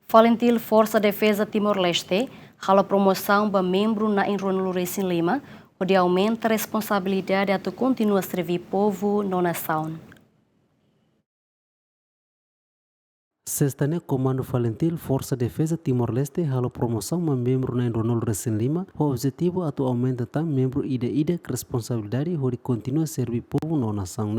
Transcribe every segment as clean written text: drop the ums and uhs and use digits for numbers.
Valentil Força Defesa Timor-Leste, a promoção para membro na Enronolo Recém Lima, onde aumenta a responsabilidade de continuar a servir povo na nação. Sexta-ne, Comando Valentil Força Defesa Timor-Leste halo promoção uma membro na Enronolo Recém Lima, o objetivo é aumentar membro ida que responsabilidade de continuar a servir povo na nação.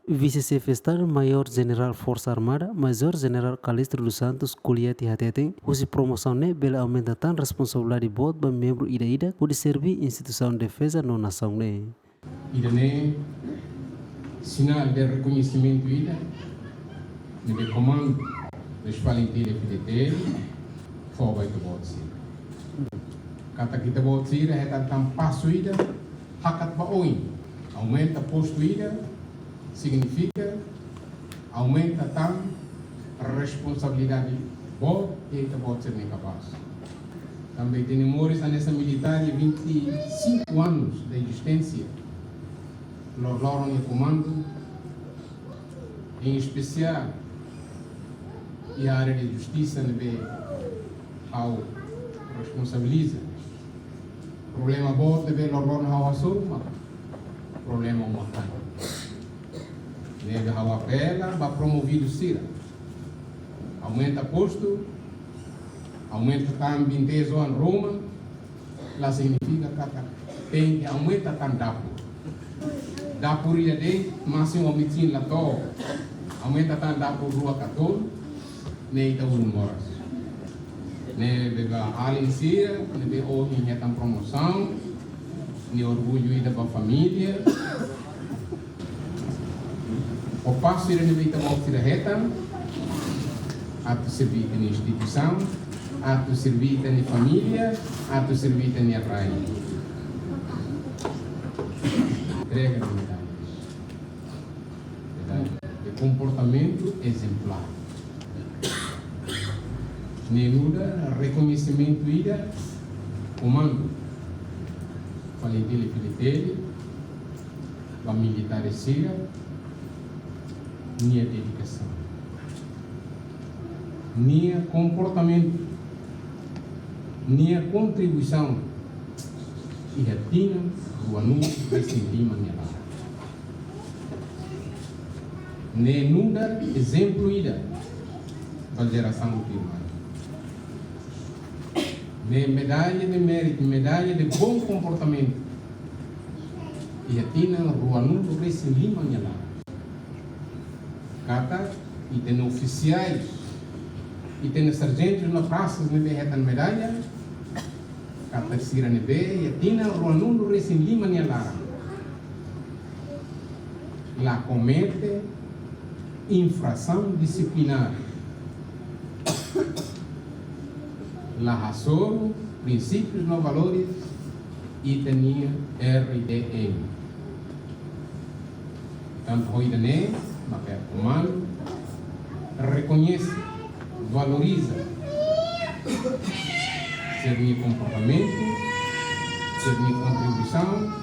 Vice-Secretário Maior General Força Armada, Major General Calistro dos Santos Kuliati Hateten, usi promoção bela aumenta a responsabilidade boa para membro ida de servir instituição de defesa na nação. Ida sinal de reconhecimento de comando dos Valentil FDT, foi que pode ser. Kata kita pode ser é tentang passo hakat baoin, aumenta posto significa aumenta a responsabilidade boa que kita pode ser capaz. Também temos nessa militar 25 anos de existência. Loro em comando, em especial e a área de justiça ao responsabiliza. Problema bom deve loro ao assunto, problema matando. Neve ao apela, vai promovido sira. Aumenta posto, aumenta também peso em Roma, lá significa que tem que aumenta tanto. Da por ia de máximo omitin la to aumenta tan da por rua 14 nem da moras ne bega além sia ne be o minha tan promoção ne orgulho ida para família o passo ir ne be ta mo tira reta a tu servir na instituição a tu servir na família a tu servir na raia entrega de comportamento exemplar. Nenuda reconhecimento comando Valentil Filipelli, a militar siga, minha dedicação, minha comportamento, minha contribuição e a tina do anúncio desse clima nela. Nenuda exemplo para a geração primária. Medalha de mérito, medalha de bom comportamento. E a tina do anúncio desse clima nela. Cata e tem oficiais e tem sargentos na praça de medalha. Cata sira nebe e a tina do anúncio desse clima nela. Lá comete infração disciplinar. La razão, princípios e valores e tinha RDN. Tanto hoje matéria comando reconhece, valoriza seu comportamento, sua contribuição,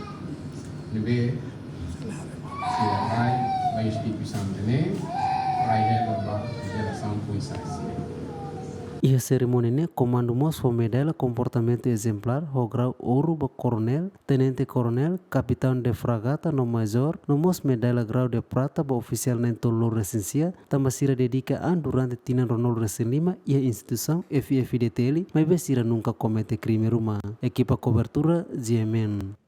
nível se vai instituição de para geração consciência. E a cerimônia comando mos medalha comportamento exemplar, o grau ouro para coronel, tenente coronel, capitão de fragata no major, no mos medalha grau de prata para oficial na Enronolo Recém tamasira dedica a durante tina Enronolo Recém Lima e a instituição FFDTL, mas besira nunca comete crime rumah. Equipa cobertura GMN.